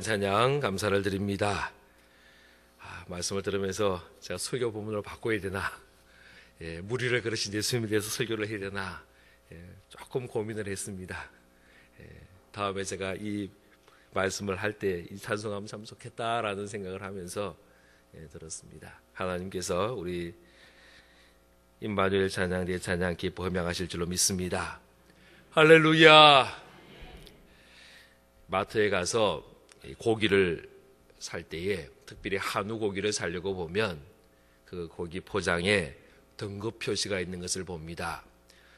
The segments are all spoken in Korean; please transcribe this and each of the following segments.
찬양 감사를 드립니다. 말씀을 들으면서 제가 설교 본문을 바꿔야 되나, 무리를 그러신 예수님에 대해서 설교를 해야 되나, 조금 고민을 했습니다. 다음에 제가 이 말씀을 할 때 이 찬송하면 참 좋겠다라는 생각을 하면서 들었습니다. 하나님께서 우리 임마누엘 찬양 대 찬양 기뻐 흠양하실 줄로 믿습니다. 할렐루야. 마트에 가서 고기를 살 때에 특별히 한우 고기를 사려고 보면 그 고기 포장에 등급 표시가 있는 것을 봅니다.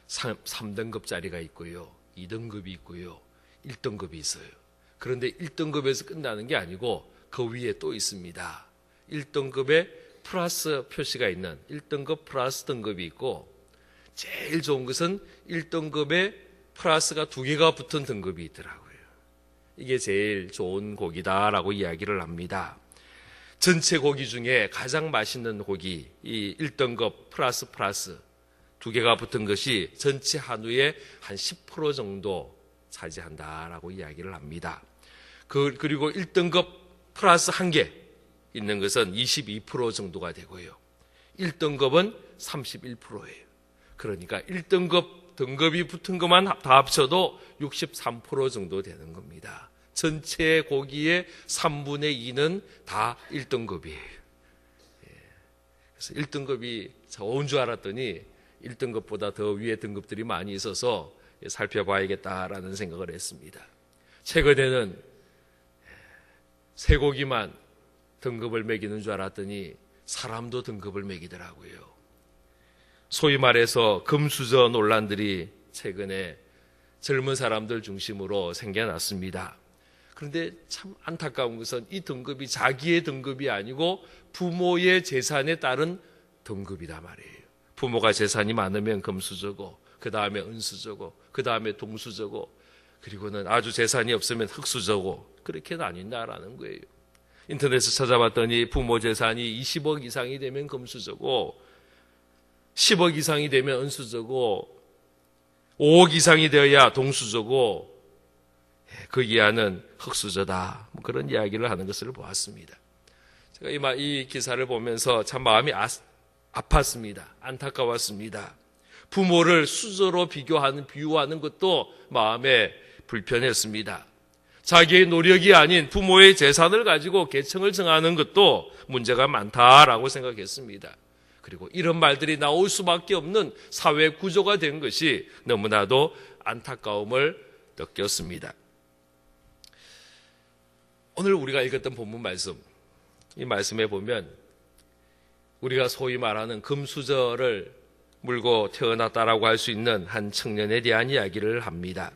3등급짜리가 있고요, 2등급이 있고요, 1등급이 있어요. 그런데 1등급에서 끝나는 게 아니고 그 위에 또 있습니다. 1등급에 플러스 표시가 있는 1등급 플러스 등급이 있고, 제일 좋은 것은 1등급에 플러스가 2개가 붙은 등급이 있더라고요. 이게 제일 좋은 고기다라고 이야기를 합니다. 전체 고기 중에 가장 맛있는 고기, 이 1등급 플러스 2개가 붙은 것이 전체 한우의 한 10% 정도 차지한다라고 이야기를 합니다. 그리고 1등급 플러스 1개 있는 것은 22% 정도가 되고요, 1등급은 31%예요. 그러니까 1등급 등급이 붙은 것만 다 합쳐도 63% 정도 되는 겁니다. 전체 고기의 3분의 2는 다 1등급이에요. 그래서 1등급이 좋은 줄 알았더니 1등급보다 더 위에 등급들이 많이 있어서 살펴봐야겠다라는 생각을 했습니다. 최근에는 쇠고기만 등급을 매기는 줄 알았더니 사람도 등급을 매기더라고요. 소위 말해서 금수저 논란들이 최근에 젊은 사람들 중심으로 생겨났습니다. 그런데 참 안타까운 것은 이 등급이 자기의 등급이 아니고 부모의 재산에 따른 등급이다 말이에요. 부모가 재산이 많으면 금수저고, 그 다음에 은수저고, 그 다음에 동수저고, 그리고는 아주 재산이 없으면 흙수저고, 그렇게 나뉜다라는 거예요. 인터넷에서 찾아봤더니 부모 재산이 20억 이상이 되면 금수저고, 10억 이상이 되면 은수저고, 5억 이상이 되어야 동수저고, 그 이하는 흙수저다, 그런 이야기를 하는 것을 보았습니다. 제가 이 기사를 보면서 참 마음이 아팠습니다. 안타까웠습니다. 부모를 수저로 비유하는 것도 마음에 불편했습니다. 자기의 노력이 아닌 부모의 재산을 가지고 계층을 정하는 것도 문제가 많다라고 생각했습니다. 그리고 이런 말들이 나올 수밖에 없는 사회 구조가 된 것이 너무나도 안타까움을 느꼈습니다. 오늘 우리가 읽었던 본문 말씀, 이 말씀에 보면 우리가 소위 말하는 금수저를 물고 태어났다라고 할 수 있는 한 청년에 대한 이야기를 합니다.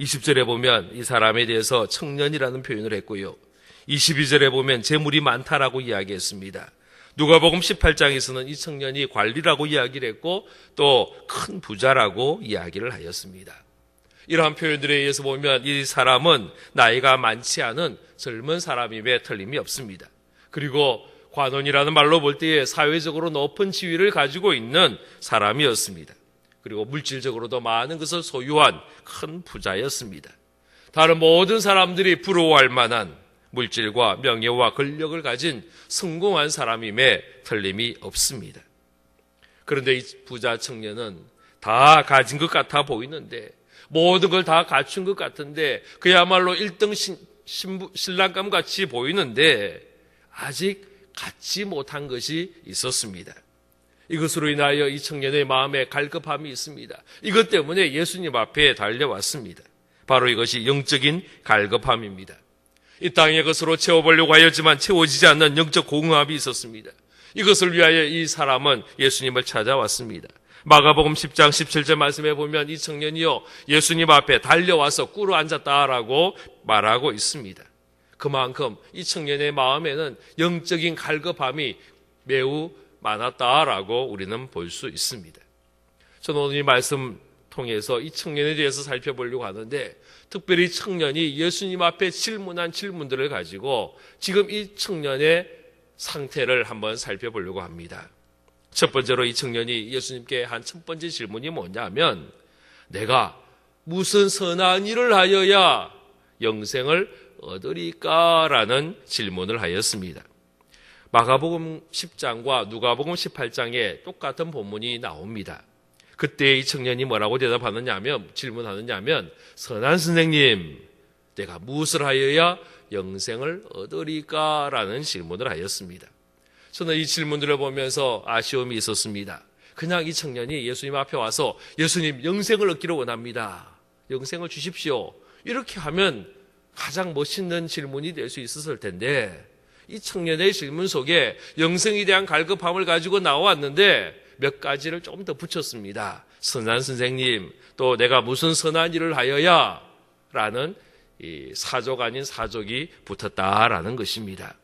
20절에 보면 이 사람에 대해서 청년이라는 표현을 했고요, 22절에 보면 재물이 많다라고 이야기했습니다. 누가복음 18장에서는 이 청년이 관리라고 이야기를 했고 또 큰 부자라고 이야기를 하였습니다. 이러한 표현들에 의해서 보면 이 사람은 나이가 많지 않은 젊은 사람임에 틀림이 없습니다. 그리고 관원이라는 말로 볼 때에 사회적으로 높은 지위를 가지고 있는 사람이었습니다. 그리고 물질적으로도 많은 것을 소유한 큰 부자였습니다. 다른 모든 사람들이 부러워할 만한 물질과 명예와 권력을 가진 성공한 사람임에 틀림이 없습니다. 그런데 이 부자 청년은 다 가진 것 같아 보이는데, 모든 걸 다 갖춘 것 같은데, 그야말로 1등 신랑감 같이 보이는데 아직 갖지 못한 것이 있었습니다. 이것으로 인하여 이 청년의 마음에 갈급함이 있습니다. 이것 때문에 예수님 앞에 달려왔습니다. 바로 이것이 영적인 갈급함입니다. 이 땅의 것으로 채워보려고 하였지만 채워지지 않는 영적 공허함이 있었습니다. 이것을 위하여 이 사람은 예수님을 찾아왔습니다. 마가복음 10장 17절 말씀에 보면 이 청년이요 예수님 앞에 달려와서 꿇어 앉았다라고 말하고 있습니다. 그만큼 이 청년의 마음에는 영적인 갈급함이 매우 많았다라고 우리는 볼 수 있습니다. 저는 오늘 이 말씀 통해서 이 청년에 대해서 살펴보려고 하는데, 특별히 청년이 예수님 앞에 질문한 질문들을 가지고 지금 이 청년의 상태를 한번 살펴보려고 합니다. 첫 번째로 이 청년이 예수님께 한 첫 번째 질문이 뭐냐면, 내가 무슨 선한 일을 하여야 영생을 얻으리까? 라는 질문을 하였습니다. 마가복음 10장과 누가복음 18장에 똑같은 본문이 나옵니다. 그때 이 청년이 뭐라고 질문하느냐 하면 선한 선생님, 내가 무엇을 하여야 영생을 얻으리까? 라는 질문을 하였습니다. 저는 이 질문들을 보면서 아쉬움이 있었습니다. 그냥 이 청년이 예수님 앞에 와서 예수님 영생을 얻기를 원합니다. 영생을 주십시오. 이렇게 하면 가장 멋있는 질문이 될 수 있었을 텐데 이 청년의 질문 속에 영생에 대한 갈급함을 가지고 나왔는데 몇 가지를 좀 더 붙였습니다. 선한 선생님, 또 내가 무슨 선한 일을 하여야? 라는 이 사족 아닌 사족이 붙었다라는 것입니다.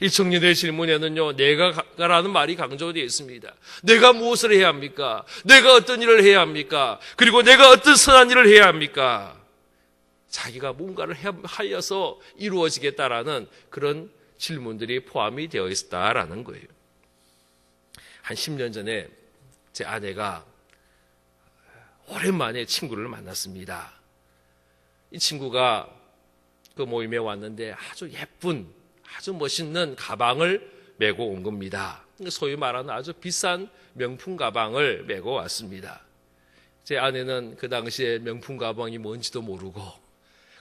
이 청년의 질문에는요, 내가라는 말이 강조되어 있습니다. 내가 무엇을 해야 합니까? 내가 어떤 일을 해야 합니까? 그리고 내가 어떤 선한 일을 해야 합니까? 자기가 뭔가를 하여서 이루어지겠다라는 그런 질문들이 포함이 되어 있었다라는 거예요. 한 10년 전에 제 아내가 오랜만에 친구를 만났습니다. 이 친구가 그 모임에 왔는데 아주 예쁜, 아주 멋있는 가방을 메고 온 겁니다. 소위 말하는 아주 비싼 명품 가방을 메고 왔습니다. 제 아내는 그 당시에 명품 가방이 뭔지도 모르고,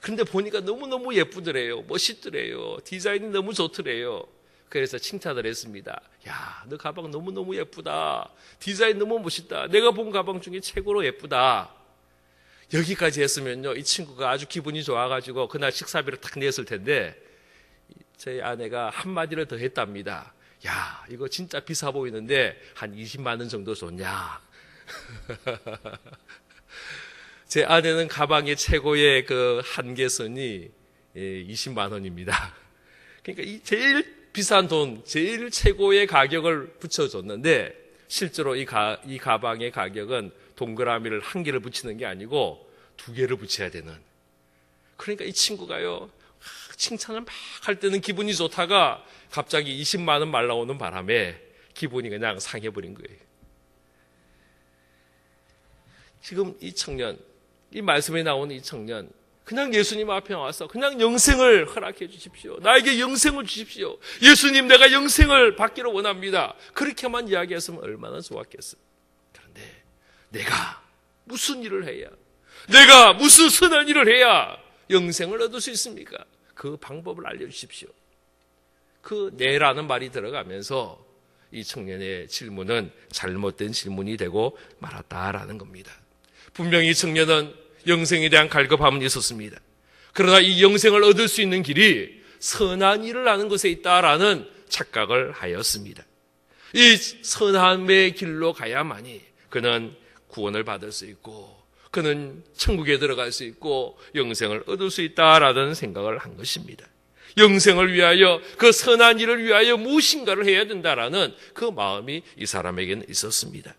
그런데 보니까 너무너무 예쁘더래요. 멋있더래요. 디자인이 너무 좋더래요. 그래서 칭찬을 했습니다. 야, 너 가방 너무너무 예쁘다. 디자인 너무 멋있다. 내가 본 가방 중에 최고로 예쁘다. 여기까지 했으면요, 이 친구가 아주 기분이 좋아가지고 그날 식사비를 탁 냈을 텐데 저희 아내가 한마디를 더 했답니다. 야, 이거 진짜 비싸 보이는데 한 20만 원 정도 줬냐. 제 아내는 가방의 최고의 그 한계선이 20만 원입니다. 그러니까 이 제일 비싼 돈, 제일 최고의 가격을 붙여줬는데 실제로 이 가방의 가격은 동그라미를 한 개를 붙이는 게 아니고 두 개를 붙여야 되는. 그러니까 이 친구가요, 칭찬을 막 할 때는 기분이 좋다가 갑자기 20만 원 말라오는 바람에 기분이 그냥 상해버린 거예요. 지금 이 청년, 이 말씀에 나오는 이 청년, 그냥 예수님 앞에 와서 그냥 영생을 허락해 주십시오. 나에게 영생을 주십시오. 예수님, 내가 영생을 받기를 원합니다. 그렇게만 이야기했으면 얼마나 좋았겠어요. 그런데 내가 무슨 일을 해야, 내가 무슨 선한 일을 해야 영생을 얻을 수 있습니까? 그 방법을 알려주십시오. 그 내라는 말이 들어가면서 이 청년의 질문은 잘못된 질문이 되고 말았다라는 겁니다. 분명히 이 청년은 영생에 대한 갈급함은 있었습니다. 그러나 이 영생을 얻을 수 있는 길이 선한 일을 하는 것에 있다라는 착각을 하였습니다. 이 선함의 길로 가야만이 그는 구원을 받을 수 있고 그는 천국에 들어갈 수 있고 영생을 얻을 수 있다라는 생각을 한 것입니다. 영생을 위하여, 그 선한 일을 위하여 무엇인가를 해야 된다라는 그 마음이 이 사람에게는 있었습니다.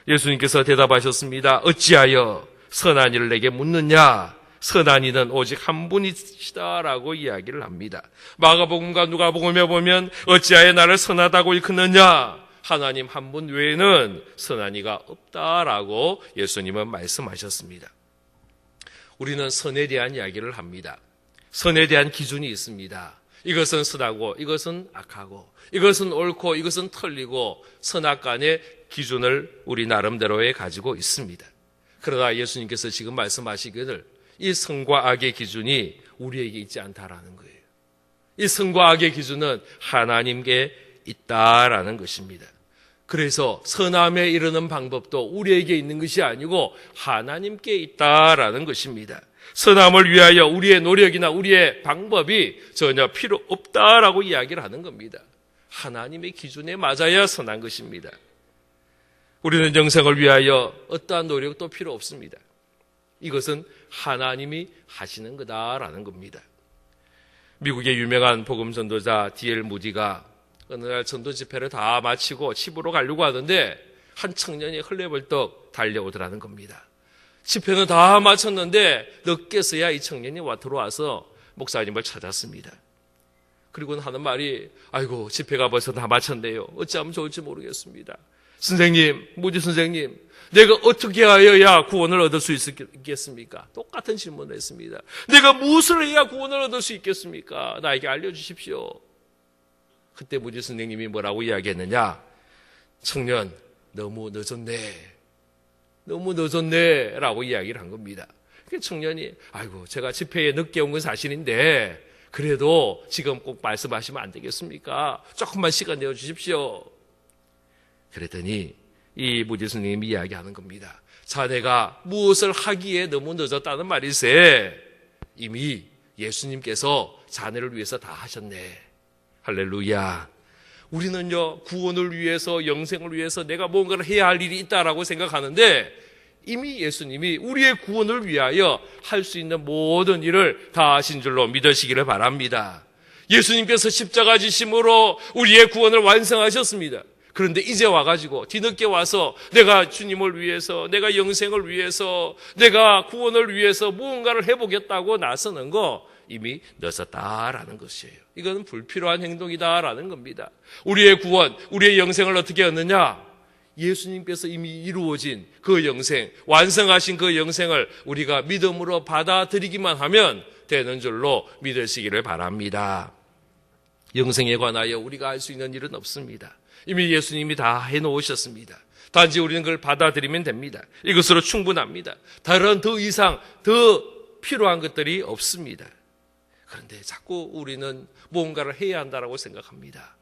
예수님께서 대답하셨습니다. 어찌하여 선한 일을 내게 묻느냐? 선한 이는 오직 한 분이시다라고 이야기를 합니다. 마가복음과 누가복음에 보면 어찌하여 나를 선하다고 일컫느냐? 하나님 한 분 외에는 선한 이가 없다라고 예수님은 말씀하셨습니다. 우리는 선에 대한 이야기를 합니다. 선에 대한 기준이 있습니다. 이것은 선하고 이것은 악하고 이것은 옳고 이것은 틀리고 선악 간의 기준을 우리 나름대로에 가지고 있습니다. 그러나 예수님께서 지금 말씀하시기를 이 선과 악의 기준이 우리에게 있지 않다라는 거예요. 이 선과 악의 기준은 하나님께 있다라는 것입니다. 그래서 선함에 이르는 방법도 우리에게 있는 것이 아니고 하나님께 있다라는 것입니다. 선함을 위하여 우리의 노력이나 우리의 방법이 전혀 필요 없다라고 이야기를 하는 겁니다. 하나님의 기준에 맞아야 선한 것입니다. 우리는 영생을 위하여 어떠한 노력도 필요 없습니다. 이것은 하나님이 하시는 거다라는 겁니다. 미국의 유명한 복음 전도자 D.L. 무디가 어느 날 전도 집회를 다 마치고 집으로 가려고 하는데 한 청년이 헐레벌떡 달려오더라는 겁니다. 집회는 다 마쳤는데 늦게서야 이 청년이 들어와서 목사님을 찾았습니다. 그리고는 하는 말이, 아이고 집회가 벌써 다 마쳤네요. 어찌하면 좋을지 모르겠습니다. 선생님, 무지 선생님, 내가 어떻게 하여야 구원을 얻을 수 있겠습니까? 똑같은 질문을 했습니다. 내가 무엇을 해야 구원을 얻을 수 있겠습니까? 나에게 알려주십시오. 그때 무지 선생님이 뭐라고 이야기했느냐? 청년, 너무 늦었네. 너무 늦었네. 라고 이야기를 한 겁니다. 그 청년이, 아이고, 제가 집회에 늦게 온 건 사실인데, 그래도 지금 꼭 말씀하시면 안 되겠습니까? 조금만 시간 내어주십시오. 그랬더니, 이 무지 선생님이 이야기하는 겁니다. 자네가 무엇을 하기에 너무 늦었다는 말일세. 이미 예수님께서 자네를 위해서 다 하셨네. 할렐루야. 우리는요, 구원을 위해서, 영생을 위해서 내가 뭔가를 해야 할 일이 있다라고 생각하는데 이미 예수님이 우리의 구원을 위하여 할 수 있는 모든 일을 다 하신 줄로 믿으시기를 바랍니다. 예수님께서 십자가 지심으로 우리의 구원을 완성하셨습니다. 그런데 이제 와가지고 뒤늦게 와서 내가 주님을 위해서, 내가 영생을 위해서, 내가 구원을 위해서 무언가를 해보겠다고 나서는 거 이미 늦었다라는 것이에요. 이건 불필요한 행동이다라는 겁니다. 우리의 구원, 우리의 영생을 어떻게 얻느냐? 예수님께서 이미 이루어진 그 영생, 완성하신 그 영생을 우리가 믿음으로 받아들이기만 하면 되는 줄로 믿으시기를 바랍니다. 영생에 관하여 우리가 할 수 있는 일은 없습니다. 이미 예수님이 다 해놓으셨습니다. 단지 우리는 그걸 받아들이면 됩니다. 이것으로 충분합니다. 다른 더 이상 더 필요한 것들이 없습니다. 그런데 자꾸 우리는 무언가를 해야 한다고 생각합니다.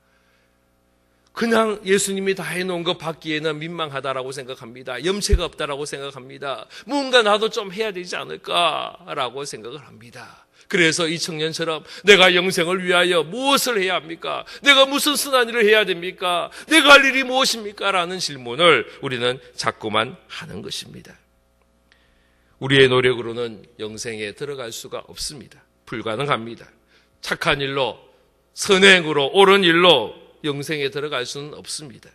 그냥 예수님이 다 해놓은 것 받기에는 민망하다라고 생각합니다. 염치가 없다라고 생각합니다. 뭔가 나도 좀 해야 되지 않을까라고 생각을 합니다. 그래서 이 청년처럼 내가 영생을 위하여 무엇을 해야 합니까? 내가 무슨 선한 일을 해야 됩니까? 내가 할 일이 무엇입니까? 라는 질문을 우리는 자꾸만 하는 것입니다. 우리의 노력으로는 영생에 들어갈 수가 없습니다. 불가능합니다. 착한 일로, 선행으로, 옳은 일로 영생에 들어갈 수는 없습니다.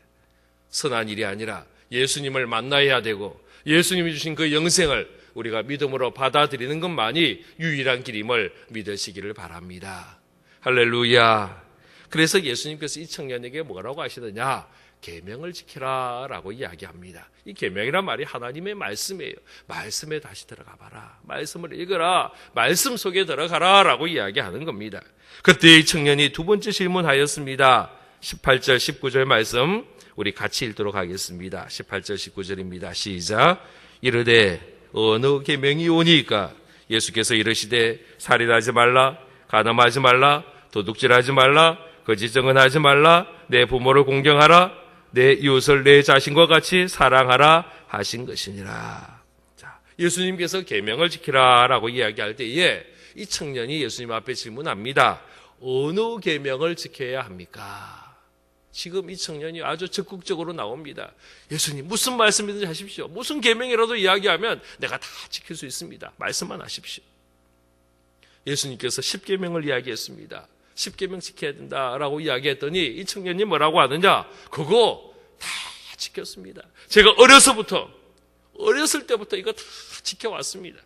선한 일이 아니라 예수님을 만나야 되고 예수님이 주신 그 영생을 우리가 믿음으로 받아들이는 것만이 유일한 길임을 믿으시기를 바랍니다. 할렐루야. 그래서 예수님께서 이 청년에게 뭐라고 하시느냐? 계명을 지키라 라고 이야기합니다. 이 계명이란 말이 하나님의 말씀이에요. 말씀에 다시 들어가 봐라. 말씀을 읽어라. 말씀 속에 들어가라 라고 이야기하는 겁니다. 그때 이 청년이 두 번째 질문하였습니다. 18절 19절 말씀 우리 같이 읽도록 하겠습니다. 18절 19절입니다. 시작. 이르되 어느 계명이 오니까? 예수께서 이르시되 살인하지 말라, 간음하지 말라, 도둑질하지 말라, 거짓 증언하지 말라, 내 부모를 공경하라, 내 이웃을 내 자신과 같이 사랑하라 하신 것이니라. 자, 예수님께서 계명을 지키라라고 이야기할 때에 이 청년이 예수님 앞에 질문합니다. 어느 계명을 지켜야 합니까? 지금 이 청년이 아주 적극적으로 나옵니다. 예수님 무슨 말씀이든지 하십시오. 무슨 계명이라도 이야기하면 내가 다 지킬 수 있습니다. 말씀만 하십시오. 예수님께서 10계명을 이야기했습니다. 10계명 지켜야 된다라고 이야기했더니 이 청년이 뭐라고 하느냐? 그거 다 지켰습니다. 제가 어렸을 때부터 이거 다 지켜왔습니다.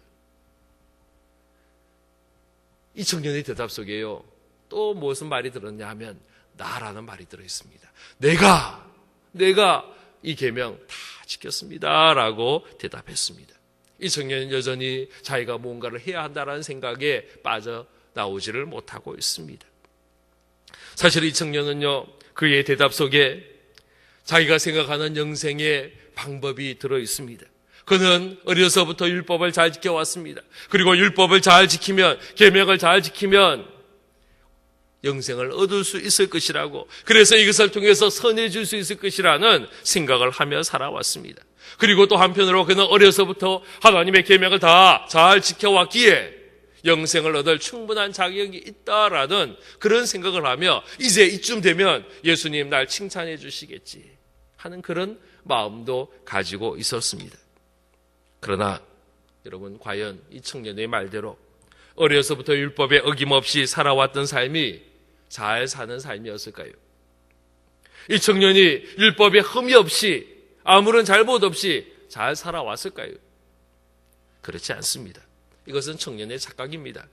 이 청년의 대답 속에요. 또 무슨 말이 들었냐 하면 나라는 말이 들어있습니다. 내가 이 계명 다 지켰습니다 라고 대답했습니다. 이 청년은 여전히 자기가 뭔가를 해야 한다는 생각에 빠져나오지를 못하고 있습니다. 사실 이 청년은요, 그의 대답 속에 자기가 생각하는 영생의 방법이 들어있습니다. 그는 어려서부터 율법을 잘 지켜왔습니다. 그리고 율법을 잘 지키면, 계명을 잘 지키면 영생을 얻을 수 있을 것이라고, 그래서 이것을 통해서 선해질 수 있을 것이라는 생각을 하며 살아왔습니다. 그리고 또 한편으로 그는 어려서부터 하나님의 계명을 다 잘 지켜왔기에 영생을 얻을 충분한 자격이 있다라는 그런 생각을 하며 이제 이쯤 되면 예수님 날 칭찬해 주시겠지 하는 그런 마음도 가지고 있었습니다. 그러나 여러분, 과연 이 청년의 말대로 어려서부터 율법에 어김없이 살아왔던 삶이 잘 사는 삶이었을까요? 이 청년이 율법에 흠이 없이 아무런 잘못 없이 잘 살아왔을까요? 그렇지 않습니다. 이것은 청년의 착각입니다.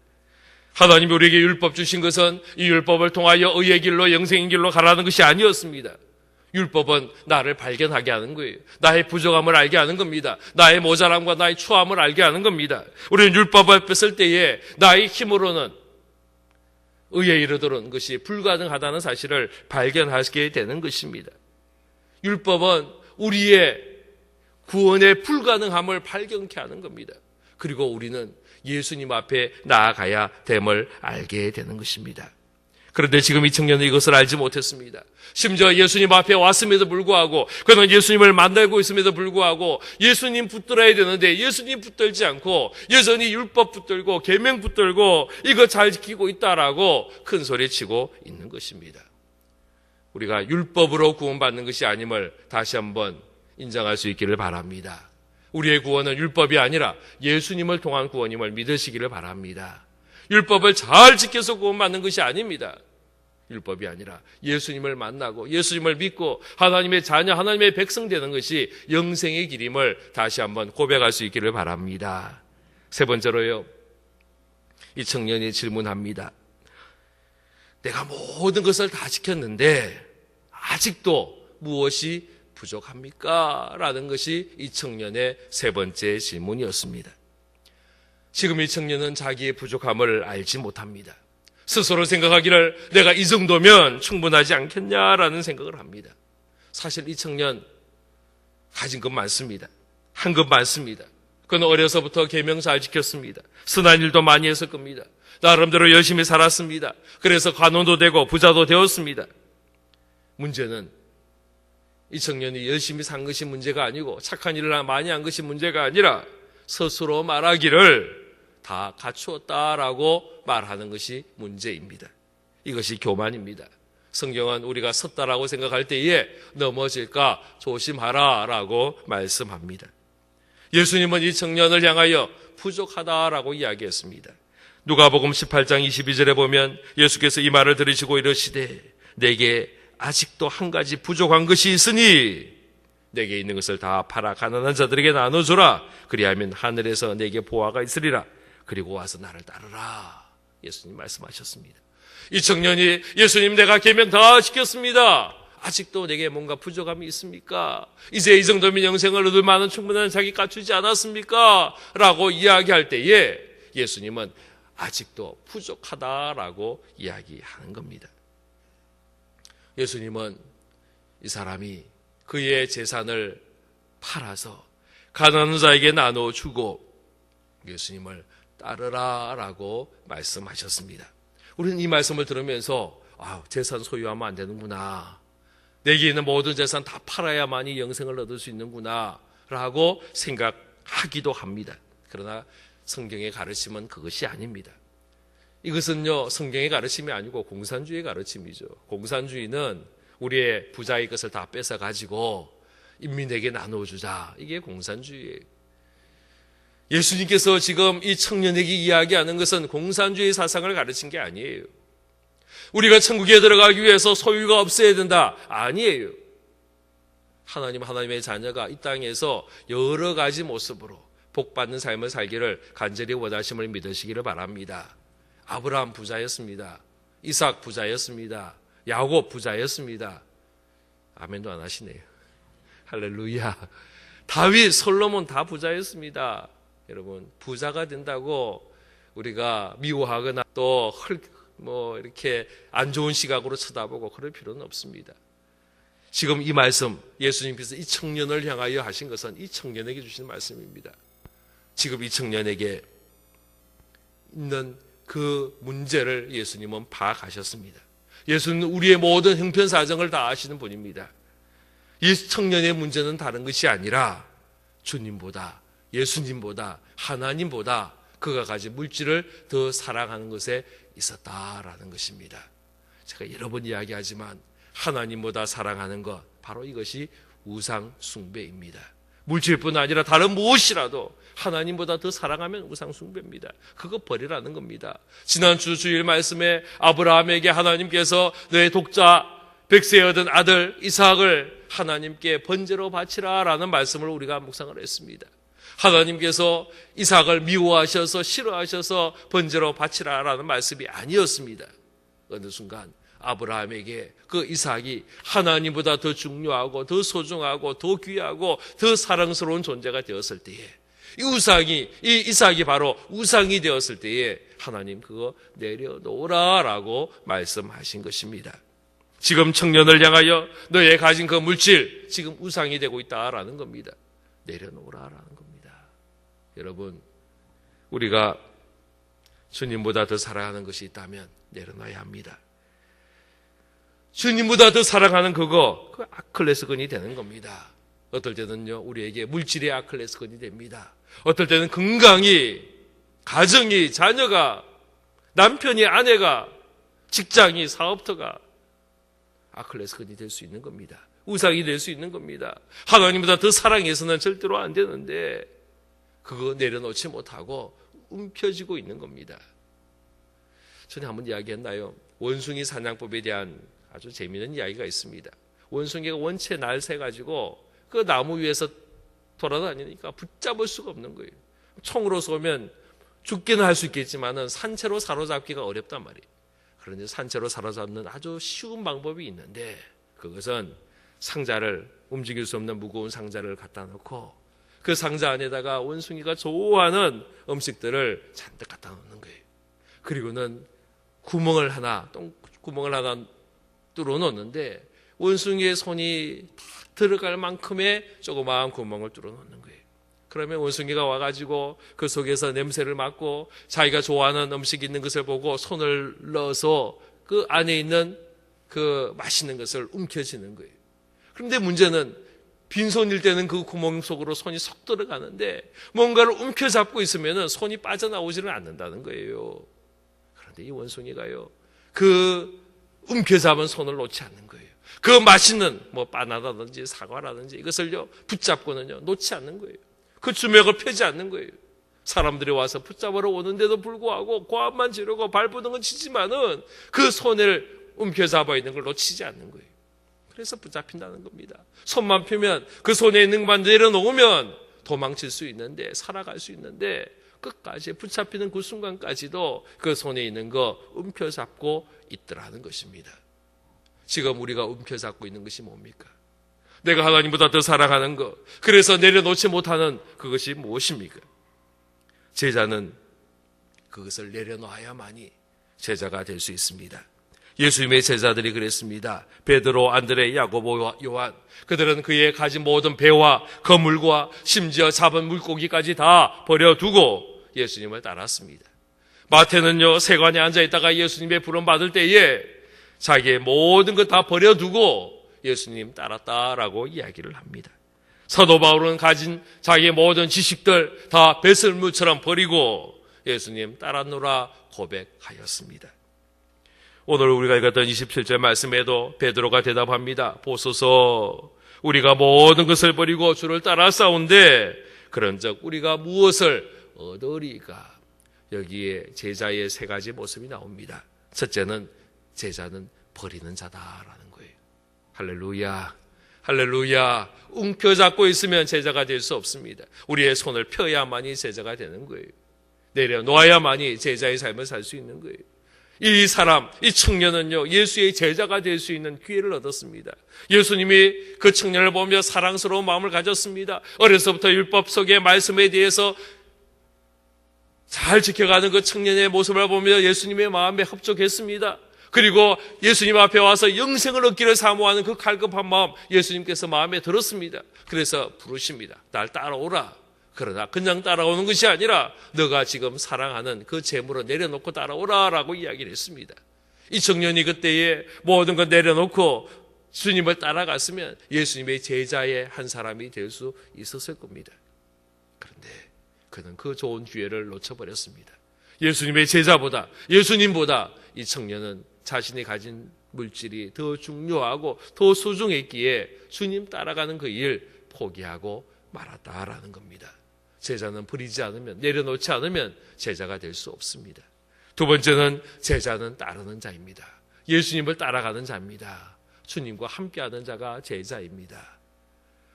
하나님이 우리에게 율법 주신 것은 이 율법을 통하여 의의 길로 영생의 길로 가라는 것이 아니었습니다. 율법은 나를 발견하게 하는 거예요. 나의 부족함을 알게 하는 겁니다. 나의 모자람과 나의 추함을 알게 하는 겁니다. 우리는 율법 앞에 설 때에 나의 힘으로는 의에 이르도록 것이 불가능하다는 사실을 발견하게 되는 것입니다. 율법은 우리의 구원의 불가능함을 발견케 하는 겁니다. 그리고 우리는 예수님 앞에 나아가야 됨을 알게 되는 것입니다. 그런데 지금 이 청년은 이것을 알지 못했습니다. 심지어 예수님 앞에 왔음에도 불구하고, 그는 예수님을 만나고 있음에도 불구하고 예수님 붙들어야 되는데 예수님 붙들지 않고 여전히 율법 붙들고 계명 붙들고 이거 잘 지키고 있다라고 큰 소리치고 있는 것입니다. 우리가 율법으로 구원받는 것이 아님을 다시 한번 인정할 수 있기를 바랍니다. 우리의 구원은 율법이 아니라 예수님을 통한 구원임을 믿으시기를 바랍니다. 율법을 잘 지켜서 구원받는 것이 아닙니다. 율법이 아니라 예수님을 만나고 예수님을 믿고 하나님의 자녀, 하나님의 백성 되는 것이 영생의 길임을 다시 한번 고백할 수 있기를 바랍니다. 세 번째로요, 이 청년이 질문합니다. 내가 모든 것을 다 지켰는데 아직도 무엇이 부족합니까? 라는 것이 이 청년의 세 번째 질문이었습니다. 지금 이 청년은 자기의 부족함을 알지 못합니다. 스스로 생각하기를 내가 이 정도면 충분하지 않겠냐라는 생각을 합니다. 사실 이 청년 가진 것 많습니다. 한 것 많습니다. 그는 어려서부터 계명 잘 지켰습니다. 선한 일도 많이 했을 겁니다. 나름대로 열심히 살았습니다. 그래서 관원도 되고 부자도 되었습니다. 문제는 이 청년이 열심히 산 것이 문제가 아니고 착한 일을 많이 한 것이 문제가 아니라 스스로 말하기를 다 갖추었다라고 말하는 것이 문제입니다. 이것이 교만입니다. 성경은 우리가 섰다라고 생각할 때에 넘어질까 조심하라라고 말씀합니다. 예수님은 이 청년을 향하여 부족하다라고 이야기했습니다. 누가복음 18장 22절에 보면 예수께서 이 말을 들으시고 이르시되 내게 아직도 한 가지 부족한 것이 있으니 내게 있는 것을 다 팔아 가난한 자들에게 나눠주라. 그리하면 하늘에서 내게 보화가 있으리라. 그리고 와서 나를 따르라. 예수님 말씀하셨습니다. 이 청년이 예수님 내가 계명 다 지켰습니다. 아직도 내게 뭔가 부족함이 있습니까? 이제 이 정도면 영생을 얻을 만한 충분한 자기 갖추지 않았습니까? 라고 이야기할 때에 예수님은 아직도 부족하다라고 이야기하는 겁니다. 예수님은 이 사람이 그의 재산을 팔아서 가난한 자에게 나눠주고 예수님을 따르라라고 말씀하셨습니다. 우리는 이 말씀을 들으면서 재산 소유하면 안 되는구나. 내게 있는 모든 재산 다 팔아야만이 영생을 얻을 수 있는구나 라고 생각하기도 합니다. 그러나 성경의 가르침은 그것이 아닙니다. 이것은요, 성경의 가르침이 아니고 공산주의의 가르침이죠. 공산주의는 우리의 부자의 것을 다 뺏어가지고 인민에게 나눠주자. 이게 공산주의예요. 예수님께서 지금 이 청년에게 이야기하는 것은 공산주의 사상을 가르친 게 아니에요. 우리가 천국에 들어가기 위해서 소유가 없어야 된다. 아니에요. 하나님의 자녀가 이 땅에서 여러 가지 모습으로 복받는 삶을 살기를 간절히 원하심을 믿으시기를 바랍니다. 아브라함 부자였습니다. 이삭 부자였습니다. 야곱 부자였습니다. 아멘도 안 하시네요. 할렐루야. 다윗, 솔로몬 다 부자였습니다. 여러분, 부자가 된다고 우리가 미워하거나 또 이렇게 안 좋은 시각으로 쳐다보고 그럴 필요는 없습니다. 지금 이 말씀, 예수님께서 이 청년을 향하여 하신 것은 이 청년에게 주신 말씀입니다. 지금 이 청년에게 있는 그 문제를 예수님은 파악하셨습니다. 예수는 우리의 모든 형편사정을 다 아시는 분입니다. 이 청년의 문제는 다른 것이 아니라 주님보다, 예수님보다, 하나님보다 그가 가진 물질을 더 사랑하는 것에 있었다라는 것입니다. 제가 여러 번 이야기하지만 하나님보다 사랑하는 것, 바로 이것이 우상 숭배입니다. 물질뿐 아니라 다른 무엇이라도 하나님보다 더 사랑하면 우상 숭배입니다. 그거 버리라는 겁니다. 지난주 주일 말씀에 아브라함에게 하나님께서 너의 독자 백세에 얻은 아들 이삭을 하나님께 번제로 바치라 라는 말씀을 우리가 묵상을 했습니다. 하나님께서 이삭을 미워하셔서 싫어하셔서 번제로 바치라 라는 말씀이 아니었습니다. 어느 순간 아브라함에게 그 이삭이 하나님보다 더 중요하고 더 소중하고 더 귀하고 더 사랑스러운 존재가 되었을 때에 이 이삭이 바로 우상이 되었을 때에 하나님 그거 내려놓으라라고 말씀하신 것입니다. 지금 청년을 향하여 너의 가진 그 물질 지금 우상이 되고 있다라는 겁니다. 내려놓으라라는 겁니다. 여러분, 우리가 주님보다 더 사랑하는 것이 있다면 내려놔야 합니다. 주님보다 더 사랑하는 그 아킬레스건이 되는 겁니다. 어떨 때는요, 우리에게 물질의 아킬레스건이 됩니다. 어떨 때는 건강이, 가정이, 자녀가, 남편이, 아내가, 직장이, 사업터가 아킬레스건이 될 수 있는 겁니다. 우상이 될 수 있는 겁니다. 하나님보다 더 사랑해서는 절대로 안 되는데 그거 내려놓지 못하고 움켜쥐고 있는 겁니다. 전에 한번 이야기했나요? 원숭이 사냥법에 대한 아주 재미있는 이야기가 있습니다. 원숭이가 원체 날새가지고 그 나무 위에서 돌아다니니까 붙잡을 수가 없는 거예요. 총으로 쏘면 죽기는 할 수 있겠지만은 산채로 사로잡기가 어렵단 말이에요. 그런데 산채로 사로잡는 아주 쉬운 방법이 있는데 그것은 상자를, 움직일 수 없는 무거운 상자를 갖다 놓고 그 상자 안에다가 원숭이가 좋아하는 음식들을 잔뜩 갖다 놓는 거예요. 그리고는 똥구멍을 하나 뚫어 놓는데 원숭이의 손이 탁 들어갈 만큼의 조그마한 구멍을 뚫어 놓는 거예요. 그러면 원숭이가 와가지고 그 속에서 냄새를 맡고 자기가 좋아하는 음식이 있는 것을 보고 손을 넣어서 그 안에 있는 그 맛있는 것을 움켜쥐는 거예요. 그런데 문제는 빈손일 때는 그 구멍 속으로 손이 쏙 들어가는데 뭔가를 움켜잡고 있으면 손이 빠져나오지는 않는다는 거예요. 그런데 이 원숭이가요, 그 움켜잡은 손을 놓지 않는 거예요. 그 맛있는 바나나라든지 사과라든지 이것을요 붙잡고는요 놓지 않는 거예요. 그 주먹을 펴지 않는 거예요. 사람들이 와서 붙잡으러 오는데도 불구하고 고함만 지르고 발버둥은 치지만은 그 손을 움켜잡아 있는 걸 놓치지 않는 거예요. 그래서 붙잡힌다는 겁니다. 손만 펴면 그 손에 있는 것만 내려놓으면 도망칠 수 있는데, 살아갈 수 있는데 끝까지 붙잡히는 그 순간까지도 그 손에 있는 거 움켜잡고 있더라는 것입니다. 지금 우리가 움켜잡고 있는 것이 뭡니까? 내가 하나님보다 더 사랑하는 것, 그래서 내려놓지 못하는 그것이 무엇입니까? 제자는 그것을 내려놓아야만이 제자가 될 수 있습니다. 예수님의 제자들이 그랬습니다. 베드로, 안드레, 야고보, 요한, 그들은 그의 가진 모든 배와 거물과 심지어 잡은 물고기까지 다 버려두고 예수님을 따랐습니다. 마태는요, 세관에 앉아있다가 예수님의 부름 받을 때에 자기의 모든 것 다 버려두고 예수님 따랐다라고 이야기를 합니다. 사도 바울은 가진 자기의 모든 지식들 다 배설물처럼 버리고 예수님 따랐노라 고백하였습니다. 오늘 우리가 읽었던 27절 말씀에도 베드로가 대답합니다. 보소서, 우리가 모든 것을 버리고 주를 따라싸운데 그런즉 우리가 무엇을 얻으리까? 여기에 제자의 세 가지 모습이 나옵니다. 첫째는 제자는 버리는 자다라는 거예요. 할렐루야, 할렐루야. 움켜잡고 있으면 제자가 될 수 없습니다. 우리의 손을 펴야만이 제자가 되는 거예요. 내려놓아야만이 제자의 삶을 살 수 있는 거예요. 이 청년은요, 예수의 제자가 될 수 있는 기회를 얻었습니다. 예수님이 그 청년을 보며 사랑스러운 마음을 가졌습니다. 어려서부터 율법 속의 말씀에 대해서 잘 지켜가는 그 청년의 모습을 보며 예수님의 마음에 흡족했습니다. 그리고 예수님 앞에 와서 영생을 얻기를 사모하는 그 갈급한 마음, 예수님께서 마음에 들었습니다. 그래서 부르십니다. 날 따라오라. 그러나 그냥 따라오는 것이 아니라 너가 지금 사랑하는 그 재물을 내려놓고 따라오라라고 이야기를 했습니다. 이 청년이 그때에 모든 걸 내려놓고 주님을 따라갔으면 예수님의 제자의 한 사람이 될 수 있었을 겁니다. 그런데 그는 그 좋은 기회를 놓쳐버렸습니다. 예수님의 제자보다, 예수님보다 이 청년은 자신이 가진 물질이 더 중요하고 더 소중했기에 주님 따라가는 그 일 포기하고 말았다라는 겁니다. 제자는 버리지 않으면, 내려놓지 않으면 제자가 될 수 없습니다. 두 번째는 제자는 따르는 자입니다. 예수님을 따라가는 자입니다. 주님과 함께하는 자가 제자입니다.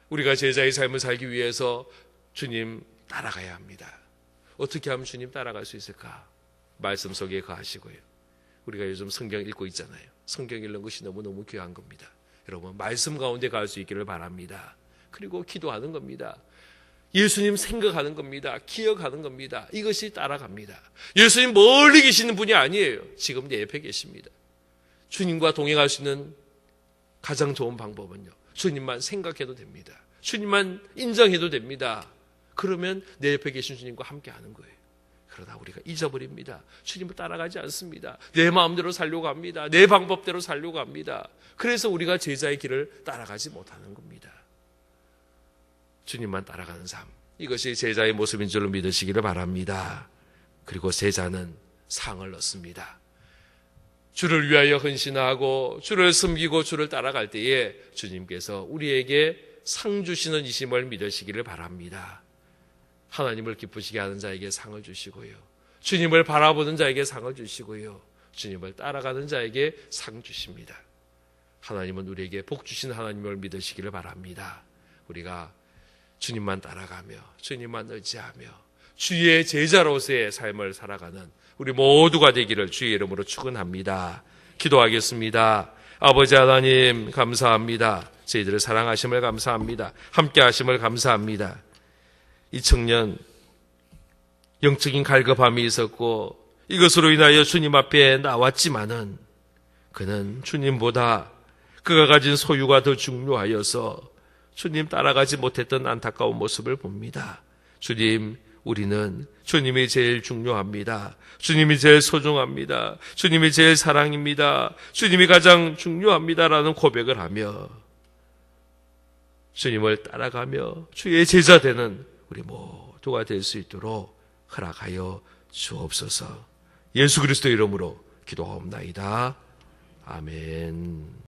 우리가 제자의 삶을 살기 위해서 주님 따라가야 합니다. 어떻게 하면 주님 따라갈 수 있을까? 말씀 속에 거하시고요. 우리가 요즘 성경 읽고 있잖아요. 성경 읽는 것이 너무너무 귀한 겁니다. 여러분, 말씀 가운데 갈 수 있기를 바랍니다. 그리고 기도하는 겁니다. 예수님 생각하는 겁니다. 기억하는 겁니다. 이것이 따라갑니다. 예수님 멀리 계시는 분이 아니에요. 지금 내 옆에 계십니다. 주님과 동행할 수 있는 가장 좋은 방법은요, 주님만 생각해도 됩니다. 주님만 인정해도 됩니다. 그러면 내 옆에 계신 주님과 함께 하는 거예요. 그러다 우리가 잊어버립니다. 주님을 따라가지 않습니다. 내 마음대로 살려고 합니다. 내 방법대로 살려고 합니다. 그래서 우리가 제자의 길을 따라가지 못하는 겁니다. 주님만 따라가는 삶, 이것이 제자의 모습인 줄로 믿으시기를 바랍니다. 그리고 제자는 상을 얻습니다. 주를 위하여 헌신하고 주를 섬기고 주를 따라갈 때에 주님께서 우리에게 상 주시는 이심을 믿으시기를 바랍니다. 하나님을 기쁘시게 하는 자에게 상을 주시고요, 주님을 바라보는 자에게 상을 주시고요, 주님을 따라가는 자에게 상 주십니다. 하나님은 우리에게 복 주신 하나님을 믿으시기를 바랍니다. 우리가 주님만 따라가며 주님만 의지하며 주의 제자로서의 삶을 살아가는 우리 모두가 되기를 주의 이름으로 축원합니다. 기도하겠습니다. 아버지 하나님, 감사합니다. 저희들을 사랑하심을 감사합니다. 함께 하심을 감사합니다. 이 청년, 영적인 갈급함이 있었고 이것으로 인하여 주님 앞에 나왔지만은 그는 주님보다 그가 가진 소유가 더 중요하여서 주님 따라가지 못했던 안타까운 모습을 봅니다. 주님, 우리는 주님이 제일 중요합니다. 주님이 제일 소중합니다. 주님이 제일 사랑입니다. 주님이 가장 중요합니다라는 고백을 하며 주님을 따라가며 주의 제자 되는 우리 모두가 될 수 있도록 허락하여 주옵소서. 예수 그리스도 이름으로 기도하옵나이다. 아멘.